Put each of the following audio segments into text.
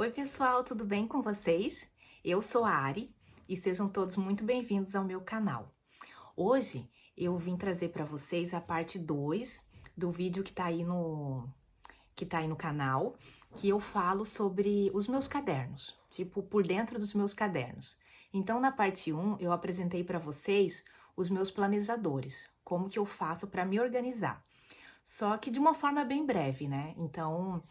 Oi, pessoal, tudo bem com vocês? Eu sou a Ari e sejam todos muito bem-vindos ao meu canal. Hoje eu vim trazer para vocês a parte 2 do vídeo que tá aí no canal, que eu falo sobre os meus cadernos, tipo, por dentro dos meus cadernos. Então, na parte 1, eu apresentei para vocês os meus planejadores, como que eu faço para me organizar. Só que de uma forma bem breve, né? Então,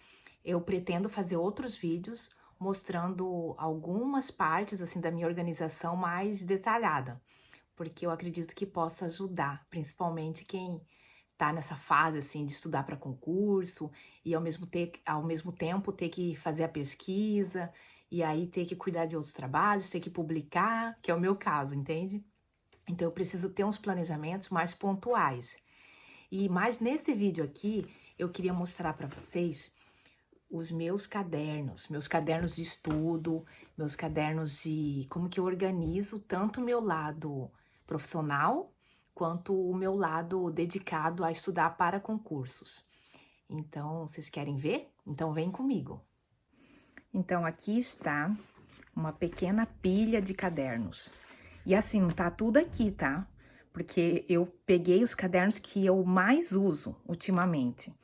eu pretendo fazer outros vídeos mostrando algumas partes assim da minha organização mais detalhada, porque eu acredito que possa ajudar, principalmente quem tá nessa fase assim de estudar para concurso e ao mesmo tempo ter que fazer a pesquisa e aí ter que cuidar de outros trabalhos, ter que publicar, que é o meu caso, entende? Então eu preciso ter uns planejamentos mais pontuais. E mais nesse vídeo aqui, eu queria mostrar para vocês os meus cadernos de estudo, meus cadernos de como que eu organizo tanto o meu lado profissional quanto o meu lado dedicado a estudar para concursos. Então, vocês querem ver? Então vem comigo. Então, aqui está uma pequena pilha de cadernos. E assim, não tá tudo aqui, tá? Porque eu peguei os cadernos que eu mais uso ultimamente.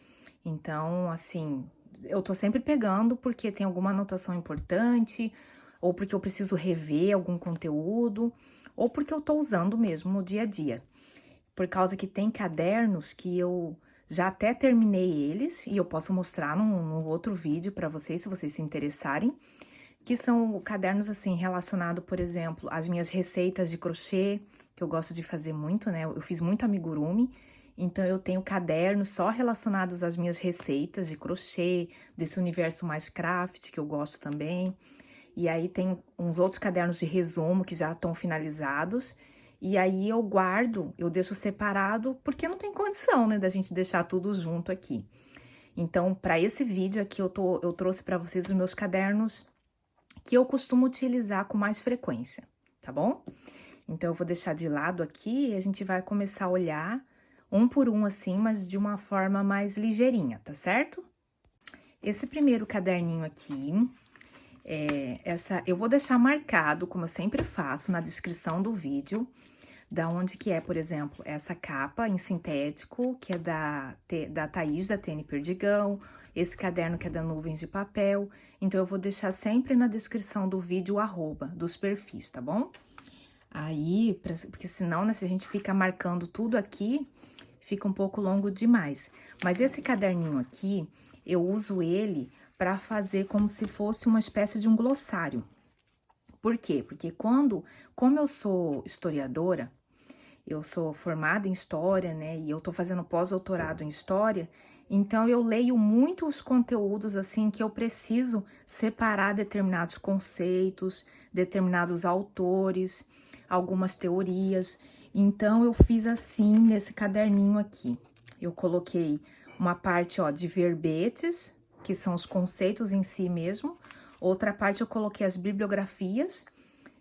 Então, assim, eu tô sempre pegando porque tem alguma anotação importante, ou porque eu preciso rever algum conteúdo, ou porque eu tô usando mesmo no dia a dia. Por causa que tem cadernos que eu já até terminei eles, e eu posso mostrar num outro vídeo para vocês, se vocês se interessarem, que são cadernos assim relacionado, por exemplo, às minhas receitas de crochê, que eu gosto de fazer muito, né? Eu fiz muito amigurumi, então eu tenho cadernos só relacionados às minhas receitas de crochê, desse universo mais craft que eu gosto também. E aí tem uns outros cadernos de resumo que já estão finalizados. E aí eu guardo, eu deixo separado, porque não tem condição, né, da gente deixar tudo junto aqui. Então, para esse vídeo aqui, eu trouxe para vocês os meus cadernos que eu costumo utilizar com mais frequência, tá bom? Então, eu vou deixar de lado aqui e a gente vai começar a olhar um por um assim, mas de uma forma mais ligeirinha, tá certo? Esse primeiro caderninho aqui, eu vou deixar marcado, como eu sempre faço, na descrição do vídeo, da onde que é, por exemplo, essa capa em sintético, que é da Thaís, da TN Perdigão, esse caderno que é da Nuvens de Papel. Então, eu vou deixar sempre na descrição do vídeo o arroba dos perfis, tá bom? Aí, porque senão, né, se a gente fica marcando tudo aqui, fica um pouco longo demais. Mas esse caderninho aqui, eu uso ele para fazer como se fosse uma espécie de um glossário. Por quê? Porque como eu sou historiadora, eu sou formada em história, né? E eu tô fazendo pós-doutorado em história, então eu leio muitos conteúdos assim que eu preciso separar determinados conceitos, determinados autores, algumas teorias. Então eu fiz assim nesse caderninho aqui. Eu coloquei uma parte, ó, de verbetes, que são os conceitos em si mesmo. Outra parte eu coloquei as bibliografias,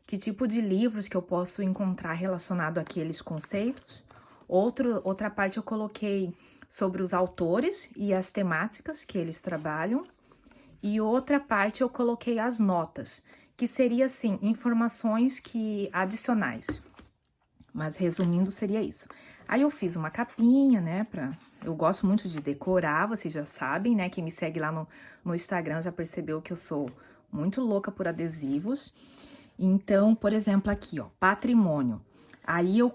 que tipo de livros que eu posso encontrar relacionado àqueles conceitos. Outra parte eu coloquei sobre os autores e as temáticas que eles trabalham. E outra parte eu coloquei as notas, que seria assim, informações adicionais. Mas resumindo, seria isso. Aí eu fiz uma capinha, né, eu gosto muito de decorar, vocês já sabem, né, quem me segue lá no Instagram já percebeu que eu sou muito louca por adesivos. Então, por exemplo, aqui, ó, patrimônio. Aí eu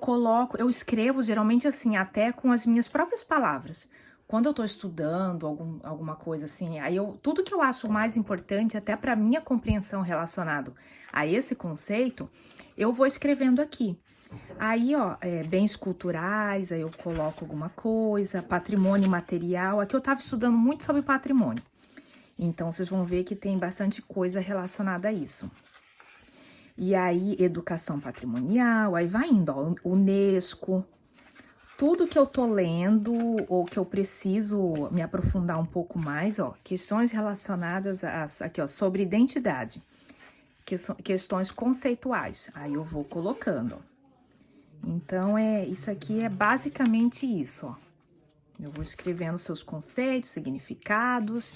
escrevo geralmente assim, até com as minhas próprias palavras. Quando eu tô estudando alguma coisa assim, tudo que eu acho mais importante, até para minha compreensão relacionado a esse conceito, eu vou escrevendo aqui. Aí, ó, bens culturais, aí eu coloco alguma coisa, patrimônio material. Aqui eu tava estudando muito sobre patrimônio. Então, vocês vão ver que tem bastante coisa relacionada a isso. E aí, educação patrimonial, aí vai indo, ó, Unesco. Tudo que eu tô lendo ou que eu preciso me aprofundar um pouco mais, ó, questões relacionadas aqui, ó, sobre identidade. Questões conceituais. Aí eu vou colocando, ó. Então, isso aqui é basicamente isso, ó. Eu vou escrevendo seus conceitos, significados.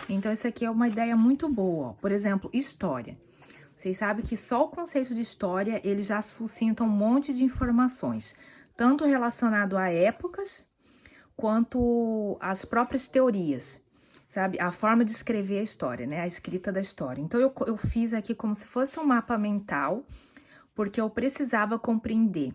Então, isso aqui é uma ideia muito boa, ó. Por exemplo, história. Vocês sabem que só o conceito de história, ele já suscita um monte de informações, tanto relacionado a épocas, quanto às próprias teorias, sabe? A forma de escrever a história, né? A escrita da história. Então, eu fiz aqui como se fosse um mapa mental, porque eu precisava compreender.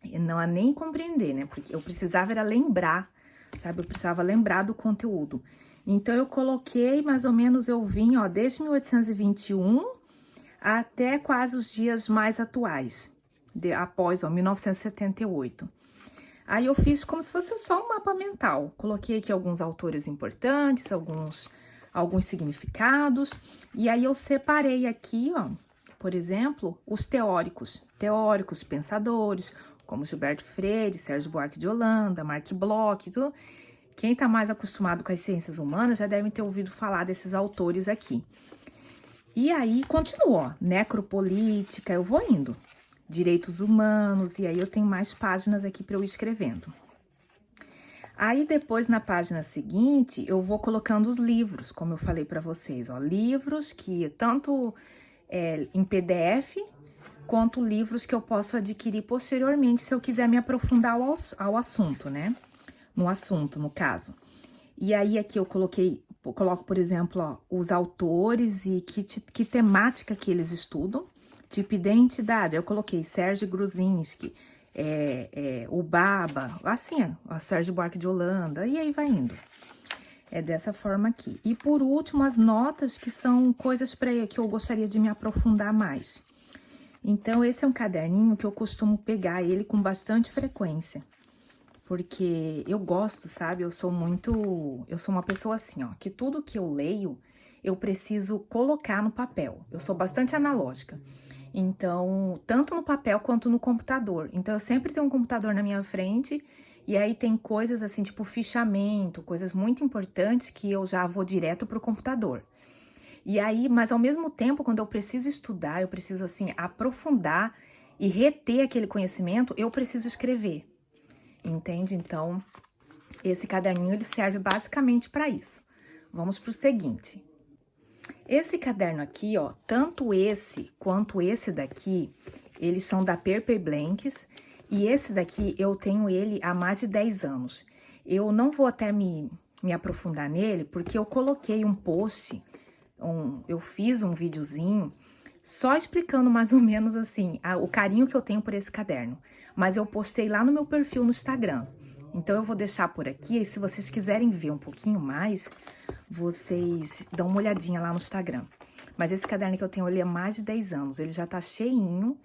E não é nem compreender, né? Porque eu precisava era lembrar, sabe? Eu precisava lembrar do conteúdo. Então, eu coloquei, mais ou menos, eu vim, ó, desde 1821 até quase os dias mais atuais, após, ó, 1978. Aí eu fiz como se fosse só um mapa mental. Coloquei aqui alguns autores importantes, alguns significados. E aí eu separei aqui, ó, por exemplo, os teóricos, pensadores, como Gilberto Freire, Sérgio Buarque de Holanda, Marc Bloch, tudo. Quem tá mais acostumado com as ciências humanas já deve ter ouvido falar desses autores aqui. E aí, continua, ó, necropolítica, eu vou indo. Direitos humanos, e aí eu tenho mais páginas aqui para eu ir escrevendo. Aí, depois, na página seguinte, eu vou colocando os livros, como eu falei para vocês, ó. Livros que, tanto em PDF, quanto livros que eu posso adquirir posteriormente, se eu quiser me aprofundar ao assunto, né? No assunto, no caso. E aí, aqui eu coloco, por exemplo, ó, os autores e que temática que eles estudam, tipo identidade. Eu coloquei Sérgio Gruzinski, o Baba, assim, ó, Sérgio Buarque de Holanda, e aí vai indo. É dessa forma aqui. E por último, as notas, que são coisas que eu gostaria de me aprofundar mais. Então, esse é um caderninho que eu costumo pegar ele com bastante frequência. Porque eu gosto, sabe? Eu sou uma pessoa assim, ó, que tudo que eu leio, eu preciso colocar no papel. Eu sou bastante analógica. Então, tanto no papel quanto no computador. Então, eu sempre tenho um computador na minha frente, e aí tem coisas assim, tipo fichamento, coisas muito importantes que eu já vou direto pro computador. E aí, mas ao mesmo tempo, quando eu preciso estudar, eu preciso assim aprofundar e reter aquele conhecimento, eu preciso escrever. Entende? Então, esse caderninho ele serve basicamente para isso. Vamos pro seguinte. Esse caderno aqui, ó, tanto esse quanto esse daqui, eles são da Paper Blanks, e esse daqui eu tenho ele há mais de 10 anos. Eu não vou até me aprofundar nele, porque eu coloquei um post, eu fiz um videozinho só explicando mais ou menos assim, o carinho que eu tenho por esse caderno. Mas eu postei lá no meu perfil no Instagram. Então, eu vou deixar por aqui, e se vocês quiserem ver um pouquinho mais, vocês dão uma olhadinha lá no Instagram. Mas esse caderno que eu tenho, ele é mais de 10 anos, ele já tá cheinho,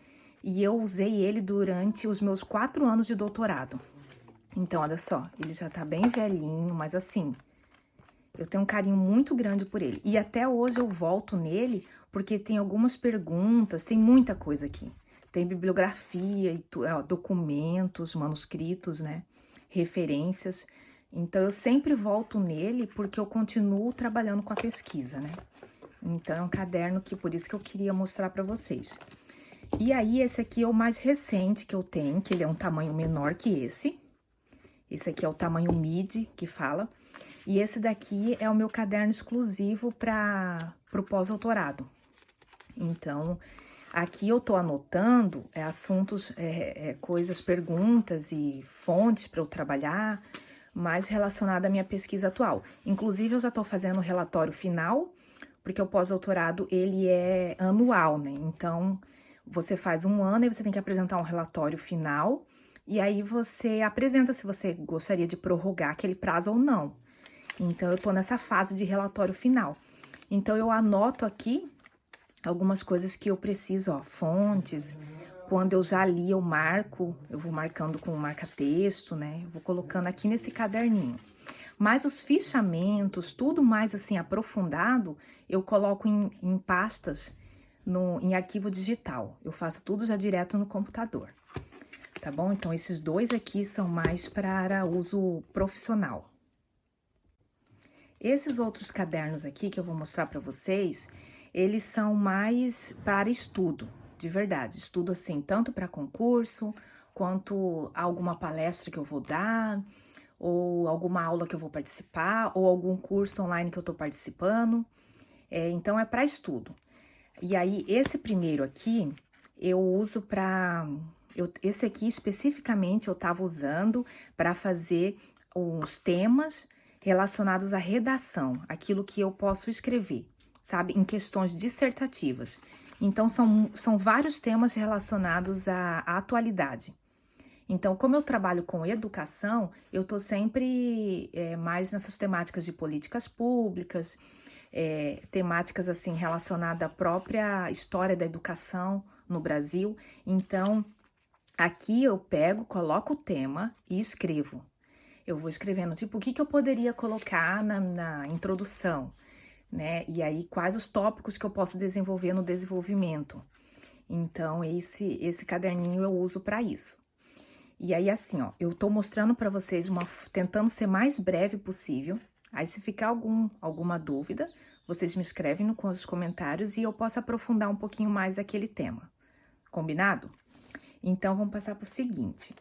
e eu usei ele durante os meus 4 anos de doutorado. Então, olha só, ele já tá bem velhinho, mas assim, eu tenho um carinho muito grande por ele. E até hoje eu volto nele, porque tem algumas perguntas, tem muita coisa aqui. Tem bibliografia, documentos, manuscritos, né? Referências. Então, eu sempre volto nele porque eu continuo trabalhando com a pesquisa, né? Então, é um caderno que, por isso que eu queria mostrar para vocês. E aí, esse aqui é o mais recente que eu tenho, que ele é um tamanho menor que esse. Esse aqui é o tamanho midi, que fala. E esse daqui é o meu caderno exclusivo para o pós-doutorado. Então, aqui eu tô anotando assuntos, coisas, perguntas e fontes para eu trabalhar, mais relacionada à minha pesquisa atual. Inclusive, eu já tô fazendo o relatório final, porque o pós-doutorado, ele é anual, né? Então, você faz um ano e você tem que apresentar um relatório final, e aí você apresenta se você gostaria de prorrogar aquele prazo ou não. Então, eu tô nessa fase de relatório final. Então, eu anoto aqui algumas coisas que eu preciso, ó, fontes. Quando eu já li, eu marco, eu vou marcando com marca-texto, né? Eu vou colocando aqui nesse caderninho. Mas os fichamentos, tudo mais assim aprofundado, eu coloco em pastas, em arquivo digital. Eu faço tudo já direto no computador, tá bom? Então, esses dois aqui são mais para uso profissional. Esses outros cadernos aqui que eu vou mostrar para vocês, eles são mais para estudo, de verdade. Estudo assim, tanto para concurso, quanto alguma palestra que eu vou dar, ou alguma aula que eu vou participar, ou algum curso online que eu tô participando. Então, é para estudo. E aí, esse primeiro aqui, eu uso esse aqui, especificamente, eu tava usando para fazer os temas relacionados à redação, aquilo que eu posso escrever, sabe? Em questões dissertativas. Então, são vários temas relacionados à atualidade. Então, como eu trabalho com educação, eu tô sempre mais nessas temáticas de políticas públicas, temáticas assim relacionadas à própria história da educação no Brasil. Então, aqui eu pego, coloco o tema e escrevo. Eu vou escrevendo, tipo, o que eu poderia colocar na introdução, né? E aí, quais os tópicos que eu posso desenvolver no desenvolvimento. Então, esse caderninho eu uso para isso. E aí, assim, ó, eu tô mostrando para vocês, tentando ser mais breve possível. Aí, se ficar alguma dúvida, vocês me escrevem nos comentários e eu posso aprofundar um pouquinho mais aquele tema. Combinado? Então, vamos passar pro seguinte.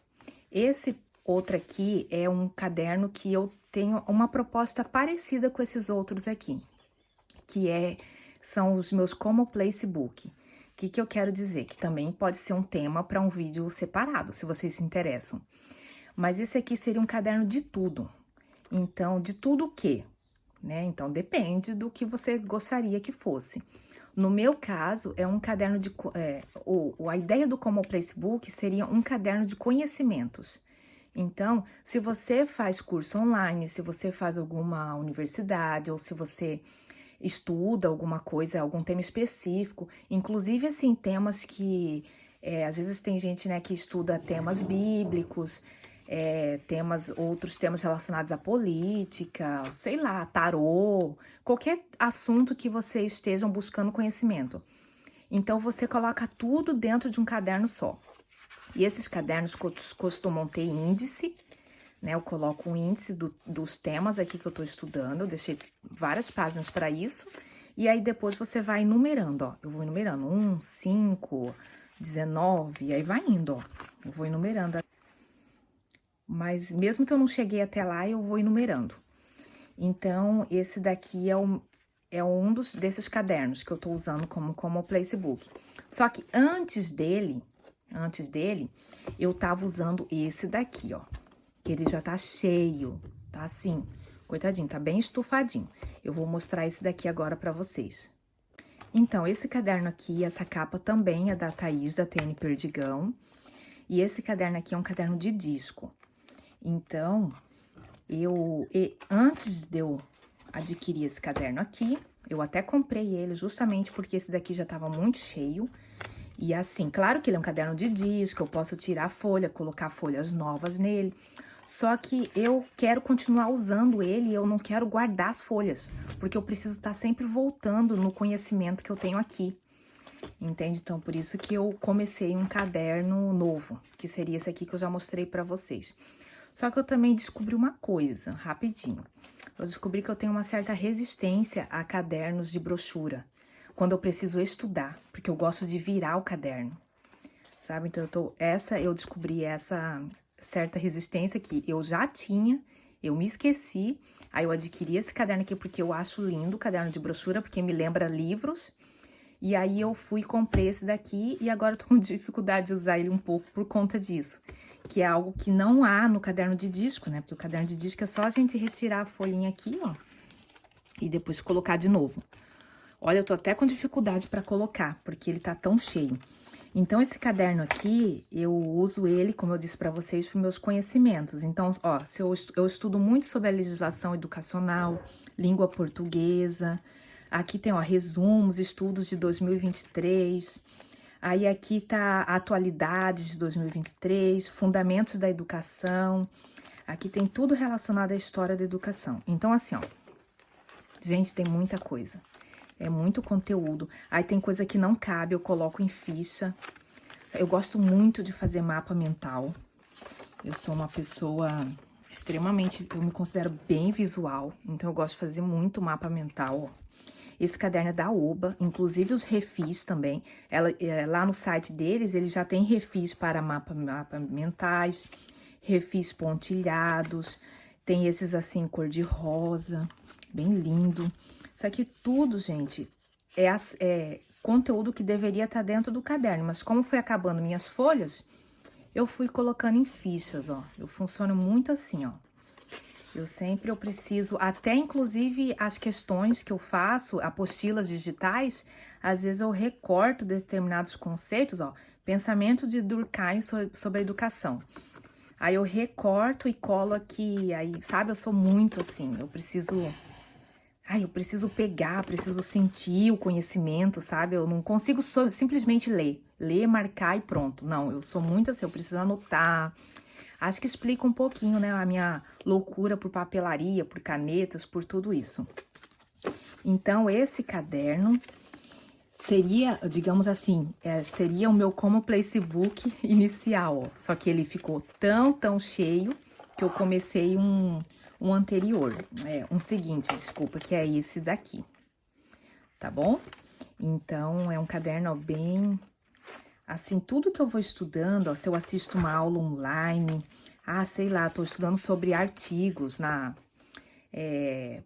Esse outro aqui é um caderno que eu tenho uma proposta parecida com esses outros aqui, que são os meus Como Placebook. O que eu quero dizer? Que também pode ser um tema para um vídeo separado, se vocês se interessam. Mas esse aqui seria um caderno de tudo. Então, de tudo o quê? Né? Então, depende do que você gostaria que fosse. No meu caso, é um caderno de... a ideia do Como Placebook seria um caderno de conhecimentos. Então, se você faz curso online, se você faz alguma universidade, ou se você estuda alguma coisa, algum tema específico, inclusive, assim, temas que... às vezes tem gente, né, que estuda temas bíblicos, outros temas relacionados à política, sei lá, tarô, qualquer assunto que vocês estejam buscando conhecimento. Então, você coloca tudo dentro de um caderno só. E esses cadernos costumam ter índice, né? Eu coloco o índice dos temas aqui que eu tô estudando, eu deixei várias páginas para isso. E aí, depois você vai numerando, ó. Eu vou enumerando 1, 5, 19, e aí vai indo, ó. Eu vou enumerando. Mas mesmo que eu não cheguei até lá, eu vou enumerando. Então, esse daqui é um desses cadernos que eu tô usando como Placebook. Só que antes dele, eu tava usando esse daqui, ó. Que ele já tá cheio, tá assim, coitadinho, tá bem estufadinho. Eu vou mostrar esse daqui agora pra vocês. Então, esse caderno aqui, essa capa também é da Thaís, da TN Perdigão. E esse caderno aqui é um caderno de disco. Então, antes de eu adquirir esse caderno aqui, eu até comprei ele justamente porque esse daqui já tava muito cheio. E assim, claro que ele é um caderno de disco, eu posso tirar a folha, colocar folhas novas nele. Só que eu quero continuar usando ele e eu não quero guardar as folhas, porque eu preciso estar sempre voltando no conhecimento que eu tenho aqui. Entende? Então, por isso que eu comecei um caderno novo, que seria esse aqui que eu já mostrei pra vocês. Só que eu também descobri uma coisa, rapidinho. Eu descobri que eu tenho uma certa resistência a cadernos de brochura, quando eu preciso estudar, porque eu gosto de virar o caderno, sabe? Então, eu descobri essa certa resistência que eu já tinha, eu me esqueci, aí eu adquiri esse caderno aqui porque eu acho lindo o caderno de brochura, porque me lembra livros, e aí eu fui e comprei esse daqui, e agora eu tô com dificuldade de usar ele um pouco por conta disso, que é algo que não há no caderno de disco, né? Porque o caderno de disco é só a gente retirar a folhinha aqui, ó, e depois colocar de novo. Olha, eu tô até com dificuldade para colocar, porque ele tá tão cheio. Então, esse caderno aqui, eu uso ele, como eu disse para vocês, para meus conhecimentos. Então, ó, eu estudo muito sobre a legislação educacional, língua portuguesa. Aqui tem, ó, resumos, estudos de 2023. Aí, aqui tá atualidades de 2023, fundamentos da educação. Aqui tem tudo relacionado à história da educação. Então, assim, ó, gente, tem muita coisa. É muito conteúdo. Aí tem coisa que não cabe, eu coloco em ficha. Eu gosto muito de fazer mapa mental. Eu sou uma pessoa extremamente... Eu me considero bem visual. Então, eu gosto de fazer muito mapa mental. Esse caderno é da Oba. Inclusive, os refis também. Lá no site deles, eles já tem refis para mapa mentais. Refis pontilhados. Tem esses assim, cor de rosa, bem lindo. Isso aqui tudo, gente, é conteúdo que deveria estar dentro do caderno. Mas como foi acabando minhas folhas, eu fui colocando em fichas, ó. Eu funciono muito assim, ó. Eu preciso, até inclusive as questões que eu faço, apostilas digitais, às vezes eu recorto determinados conceitos, ó. Pensamento de Durkheim sobre a educação. Aí eu recorto e colo aqui, aí, sabe, eu sou muito assim, eu preciso pegar, preciso sentir o conhecimento, sabe? Eu não consigo simplesmente ler, marcar e pronto. Não, eu sou muito assim, eu preciso anotar. Acho que explica um pouquinho, né, a minha loucura por papelaria, por canetas, por tudo isso. Então, esse caderno seria, digamos assim, seria o meu como Placebook inicial, ó. Só que ele ficou tão cheio que eu comecei um anterior, um seguinte, desculpa, que é esse daqui, tá bom? Então, é um caderno, ó, bem, assim, tudo que eu vou estudando, ó, se eu assisto uma aula online, sei lá, tô estudando sobre artigos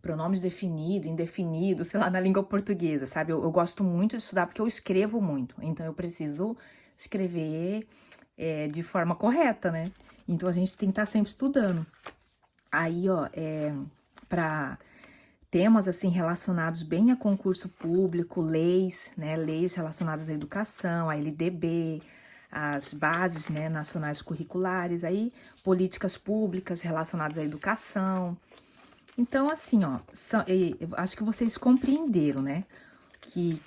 pronomes definido, indefinido, sei lá, na língua portuguesa, sabe? Eu gosto muito de estudar porque eu escrevo muito, então eu preciso escrever de forma correta, né? Então a gente tem que estar sempre estudando. Aí, ó, para temas assim relacionados bem a concurso público, leis, né? Leis relacionadas à educação, à LDB, as bases, né, nacionais curriculares, aí políticas públicas relacionadas à educação. Então, assim, ó, eu acho que vocês compreenderam, né?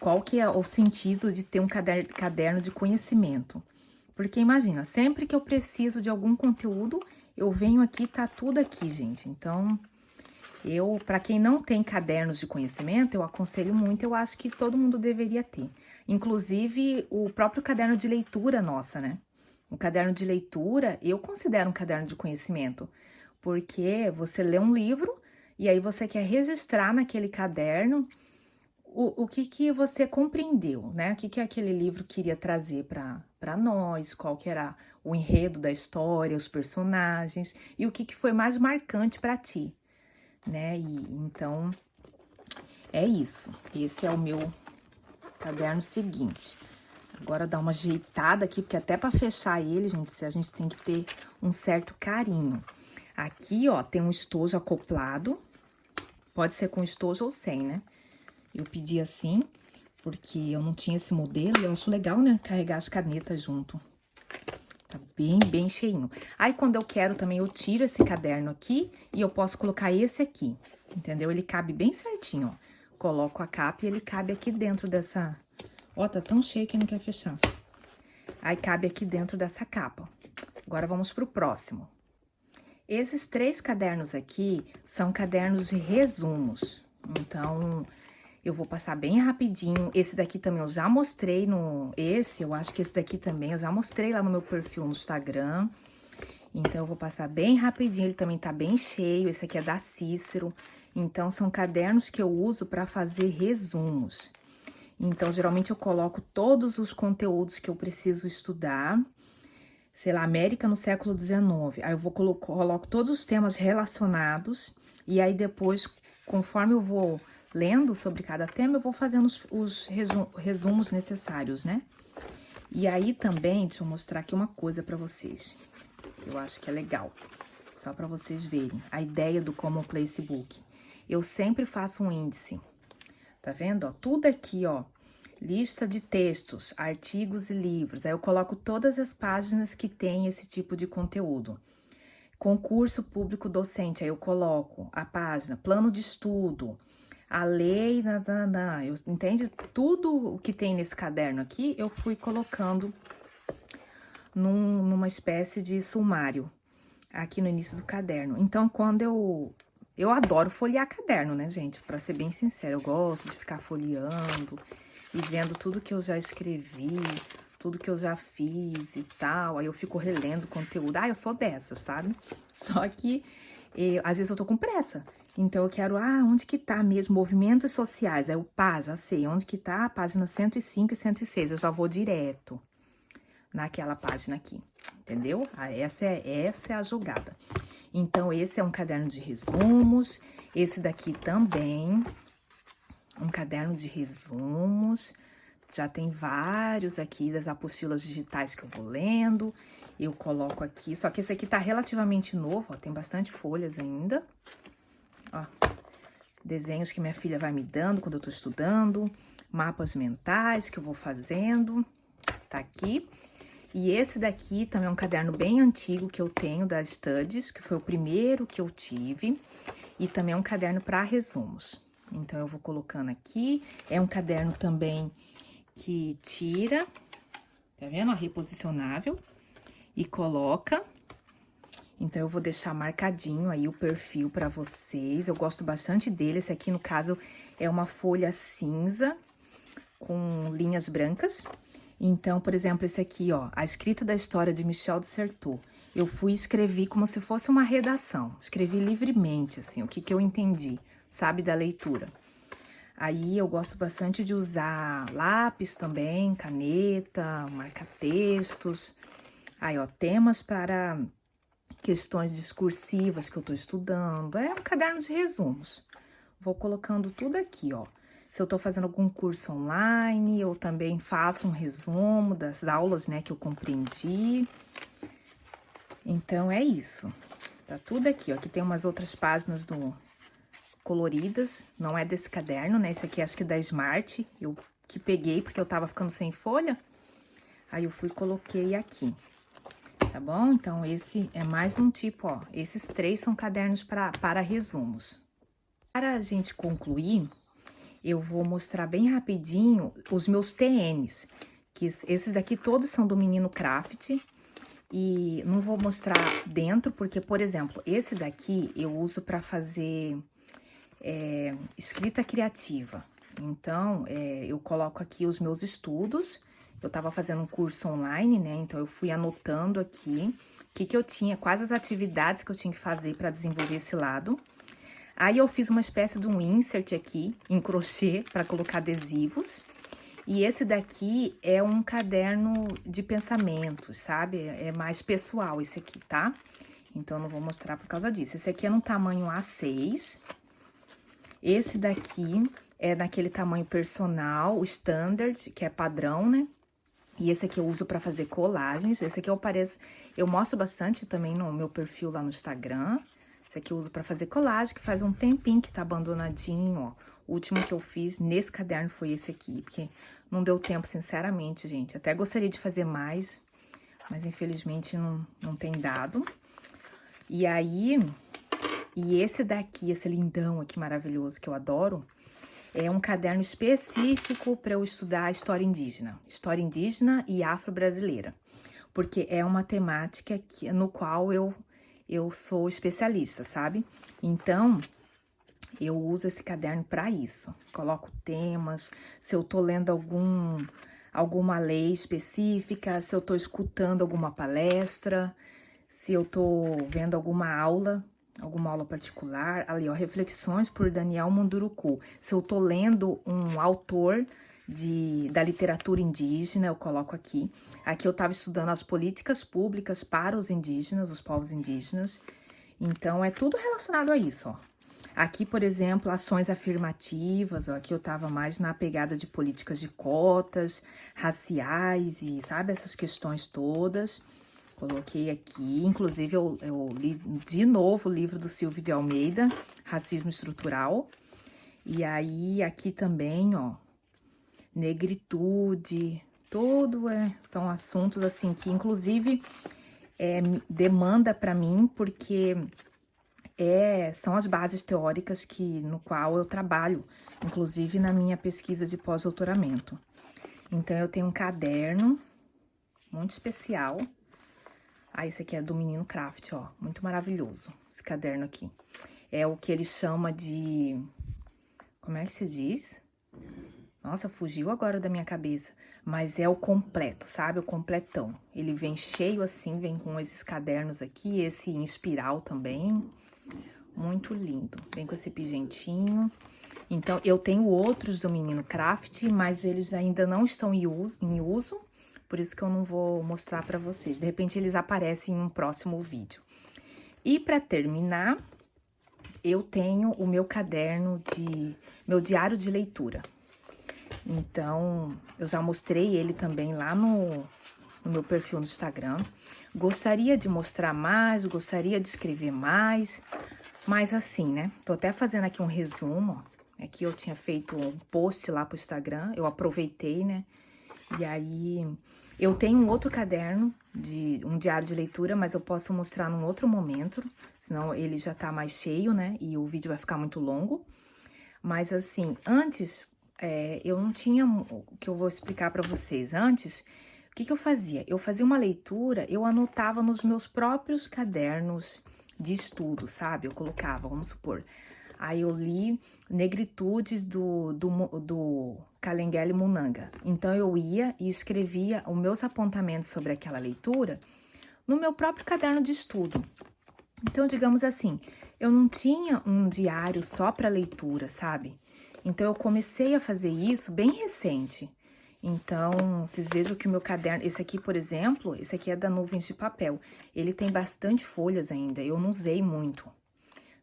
Qual que é o sentido de ter um caderno de conhecimento. Porque imagina, sempre que eu preciso de algum conteúdo, eu venho aqui, tá tudo aqui, gente. Então, para quem não tem cadernos de conhecimento, eu aconselho muito, eu acho que todo mundo deveria ter. Inclusive, o próprio caderno de leitura nossa, né? O caderno de leitura, eu considero um caderno de conhecimento, porque você lê um livro e aí você quer registrar naquele caderno o que você compreendeu, né? O que aquele livro queria trazer para nós, qual que era o enredo da história, os personagens, e o que foi mais marcante para ti, né? Então, é isso. Esse é o meu caderno seguinte. Agora dá uma ajeitada aqui, porque até para fechar ele, gente, a gente tem que ter um certo carinho. Aqui, ó, tem um estojo acoplado. Pode ser com estojo ou sem, né? Eu pedi assim, porque eu não tinha esse modelo e eu acho legal, né? Carregar as canetas junto. Tá bem cheinho. Aí, quando eu quero também, eu tiro esse caderno aqui e eu posso colocar esse aqui, entendeu? Ele cabe bem certinho, ó. Coloco a capa e ele cabe aqui dentro dessa... Ó, tá tão cheio que não quer fechar. Aí, cabe aqui dentro dessa capa. Agora, vamos pro próximo. Esses 3 cadernos aqui são cadernos de resumos. Então, eu vou passar bem rapidinho. Esse daqui também eu já mostrei eu acho que esse daqui também eu já mostrei lá no meu perfil no Instagram. Então, eu vou passar bem rapidinho, ele também tá bem cheio. Esse aqui é da Cícero. Então, são cadernos que eu uso para fazer resumos. Então, geralmente eu coloco todos os conteúdos que eu preciso estudar. Sei lá, América no século XIX. Aí eu coloco todos os temas relacionados. E aí depois, conforme eu vou lendo sobre cada tema, eu vou fazendo os resumos necessários, né? E aí também, deixa eu mostrar aqui uma coisa pra vocês, que eu acho que é legal, só pra vocês verem a ideia do Common Placebook. Eu sempre faço um índice, tá vendo? Ó, tudo aqui, ó, lista de textos, artigos e livros. Aí eu coloco todas as páginas que tem esse tipo de conteúdo. Concurso público docente, aí eu coloco a página, plano de estudo, a lei, entende? Tudo o que tem nesse caderno aqui, eu fui colocando numa espécie de sumário aqui no início do caderno. Então, quando eu adoro folhear caderno, né, gente? Pra ser bem sincera, eu gosto de ficar folheando e vendo tudo que eu já escrevi, tudo que eu já fiz e tal. Aí eu fico relendo o conteúdo. Eu sou dessas, sabe? Só que às vezes eu tô com pressa. Então eu quero, onde que tá mesmo? Movimentos sociais. Aí eu, já sei, onde que tá? Página 105 e 106. Eu já vou direto naquela página aqui, entendeu? Essa é a jogada. Então, esse é um caderno de resumos. Esse daqui também, um caderno de resumos. Já tem vários aqui das apostilas digitais que eu vou lendo. Eu coloco aqui, só que esse aqui tá relativamente novo, ó, tem bastante folhas ainda. Ó, desenhos que minha filha vai me dando quando eu tô estudando. Mapas mentais que eu vou fazendo, tá aqui. E esse daqui também é um caderno bem antigo que eu tenho da Studies, que foi o primeiro que eu tive. E também é um caderno para resumos. Então, eu vou colocando aqui. É um caderno também que tira, tá vendo? Ó, reposicionável. E coloca. Então, eu vou deixar marcadinho aí o perfil para vocês. Eu gosto bastante dele. Esse aqui, no caso, é uma folha cinza com linhas brancas. Então, por exemplo, esse aqui, ó, a escrita da história de Michel de Certeau. Eu fui escrever como se fosse uma redação. Escrevi livremente, assim, o que eu entendi, sabe, da leitura. Aí, eu gosto bastante de usar lápis também, caneta, marca-textos. Aí, ó, temas para questões discursivas que eu tô estudando. É um caderno de resumos. Vou colocando tudo aqui, ó. Se eu tô fazendo algum curso online, eu também faço um resumo das aulas, né, que eu compreendi. Então, é isso. Tá tudo aqui, ó. Aqui tem umas outras páginas coloridas. Não é desse caderno, né? Esse aqui acho que é da Smart. Eu que peguei porque eu tava ficando sem folha. Aí, eu fui e coloquei aqui. Tá bom? Então, esse é mais um tipo, ó. Esses 3 são cadernos para resumos. Para a gente concluir, eu vou mostrar bem rapidinho os meus TNs, que esses daqui todos são do Menino Craft, e não vou mostrar dentro, porque, por exemplo, esse daqui eu uso para fazer escrita criativa. Então, eu coloco aqui os meus estudos. Eu tava fazendo um curso online, né? Então, eu fui anotando aqui o que eu tinha, quais as atividades que eu tinha que fazer para desenvolver esse lado. Aí, eu fiz uma espécie de um insert aqui, em crochê, para colocar adesivos. E esse daqui é um caderno de pensamentos, sabe? É mais pessoal esse aqui, tá? Então, eu não vou mostrar por causa disso. Esse aqui é no tamanho A6. Esse daqui é naquele tamanho personal, o standard, que é padrão, né? E esse aqui eu uso para fazer colagens. Esse aqui eu mostro bastante também no meu perfil lá no Instagram. Esse aqui eu uso para fazer colagem, que faz um tempinho que tá abandonadinho, ó. O último que eu fiz nesse caderno foi esse aqui, porque não deu tempo, sinceramente, gente. Até gostaria de fazer mais, mas infelizmente não tem dado. E aí, esse daqui, esse lindão aqui maravilhoso que eu adoro, é um caderno específico para eu estudar a história indígena e afro-brasileira, porque é uma temática no qual eu sou especialista, sabe? Então, eu uso esse caderno para isso. Coloco temas, se eu tô lendo alguma lei específica, se eu tô escutando alguma palestra, se eu tô vendo alguma aula particular. Ali, ó, Reflexões por Daniel Munduruku. Se eu tô lendo um autor da literatura indígena, eu coloco aqui. Aqui eu tava estudando as políticas públicas para os indígenas, os povos indígenas. Então, é tudo relacionado a isso, ó. Aqui, por exemplo, ações afirmativas, ó, aqui eu tava mais na pegada de políticas de cotas, raciais e, sabe, essas questões todas. Coloquei aqui, inclusive eu li de novo o livro do Silvio de Almeida, Racismo Estrutural. E aí, aqui também, ó, negritude, são assuntos assim que inclusive demanda para mim, porque são as bases teóricas no qual eu trabalho, inclusive na minha pesquisa de pós-doutoramento. Então, eu tenho um caderno muito especial. Esse aqui é do Menino Craft, ó, muito maravilhoso, esse caderno aqui. É o que ele chama de... Como é que se diz? Nossa, fugiu agora da minha cabeça. Mas é o completo, sabe? O completão. Ele vem cheio assim, vem com esses cadernos aqui, esse em espiral também. Muito lindo. Vem com esse pigentinho. Então, eu tenho outros do Menino Craft, mas eles ainda não estão em uso. Por isso que eu não vou mostrar pra vocês. De repente, eles aparecem em um próximo vídeo. E para terminar, eu tenho o meu meu diário de leitura. Então, eu já mostrei ele também lá no meu perfil no Instagram. Gostaria de mostrar mais, gostaria de escrever mais, mas assim, né? Tô até fazendo aqui um resumo. Aqui eu tinha feito um post lá pro Instagram, eu aproveitei, né? E aí, eu tenho um outro caderno, um diário de leitura, mas eu posso mostrar num outro momento, senão ele já tá mais cheio, né? E o vídeo vai ficar muito longo. Mas assim, antes, eu não tinha o que eu vou explicar pra vocês. Antes, o que eu fazia? Eu fazia uma leitura, eu anotava nos meus próprios cadernos de estudo, sabe? Eu colocava, vamos supor... Aí eu li Negritudes do Kalengele Munanga. Então, eu ia e escrevia os meus apontamentos sobre aquela leitura no meu próprio caderno de estudo. Então, digamos assim, eu não tinha um diário só para leitura, sabe? Então, eu comecei a fazer isso bem recente. Então, vocês vejam que o meu caderno, esse aqui, por exemplo, esse aqui é da Nuvens de Papel. Ele tem bastante folhas ainda, eu não usei muito.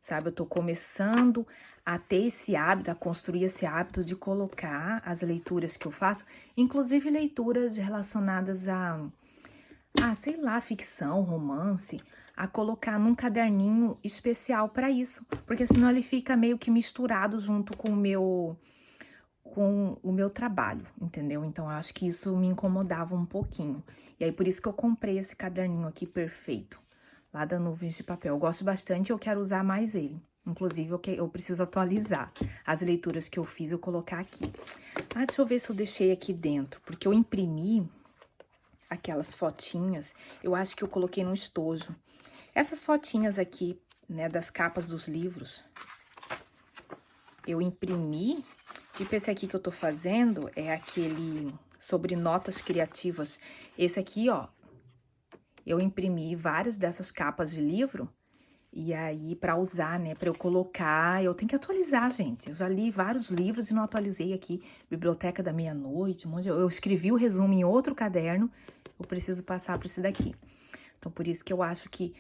Sabe, eu tô começando a ter esse hábito, a construir esse hábito de colocar as leituras que eu faço, inclusive leituras relacionadas sei lá, ficção, romance, a colocar num caderninho especial para isso, porque senão ele fica meio que misturado junto com o meu trabalho, entendeu? Então, eu acho que isso me incomodava um pouquinho. E aí, por isso que eu comprei esse caderninho aqui perfeito. Lá da Nuvens de Papel. Eu gosto bastante, eu quero usar mais ele. Inclusive, eu preciso atualizar as leituras que eu fiz, eu colocar aqui. Deixa eu ver se eu deixei aqui dentro, porque eu imprimi aquelas fotinhas, eu acho que eu coloquei no estojo. Essas fotinhas aqui, né, das capas dos livros, eu imprimi, tipo esse aqui que eu tô fazendo, é aquele sobre notas criativas. Esse aqui, ó, eu imprimi várias dessas capas de livro, e aí para usar, né, para eu colocar, eu tenho que atualizar, gente. Eu já li vários livros e não atualizei aqui. Biblioteca da Meia-Noite, eu escrevi o resumo em outro caderno, eu preciso passar para esse daqui. Então, por isso que eu acho que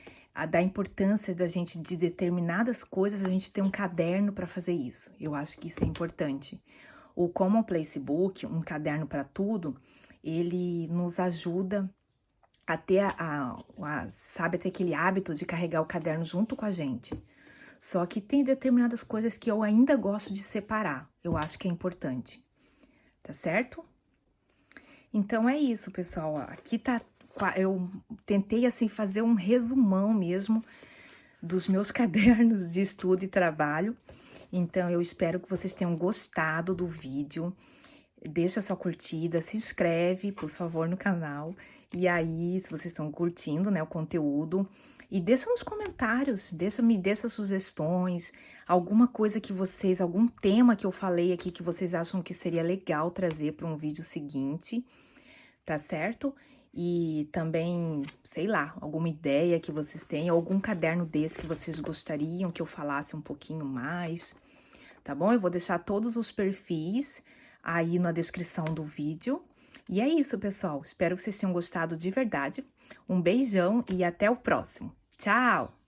da importância da gente, de determinadas coisas, a gente ter um caderno para fazer isso. Eu acho que isso é importante. O Common Place Book, um caderno para tudo, ele nos ajuda a ter sabe, a ter aquele hábito de carregar o caderno junto com a gente. Só que tem determinadas coisas que eu ainda gosto de separar. Eu acho que é importante. Tá certo? Então, é isso, pessoal. Aqui tá... Eu tentei, assim, fazer um resumão mesmo dos meus cadernos de estudo e trabalho. Então, eu espero que vocês tenham gostado do vídeo. Deixa sua curtida, se inscreve, por favor, no canal. E aí, se vocês estão curtindo, né, o conteúdo, e deixa nos comentários, me deixa sugestões, alguma coisa que vocês, algum tema que eu falei aqui que vocês acham que seria legal trazer para um vídeo seguinte, tá certo? E também, sei lá, alguma ideia que vocês tenham, algum caderno desse que vocês gostariam que eu falasse um pouquinho mais, tá bom? Eu vou deixar todos os perfis aí na descrição do vídeo. E é isso, pessoal. Espero que vocês tenham gostado de verdade. Um beijão e até o próximo. Tchau!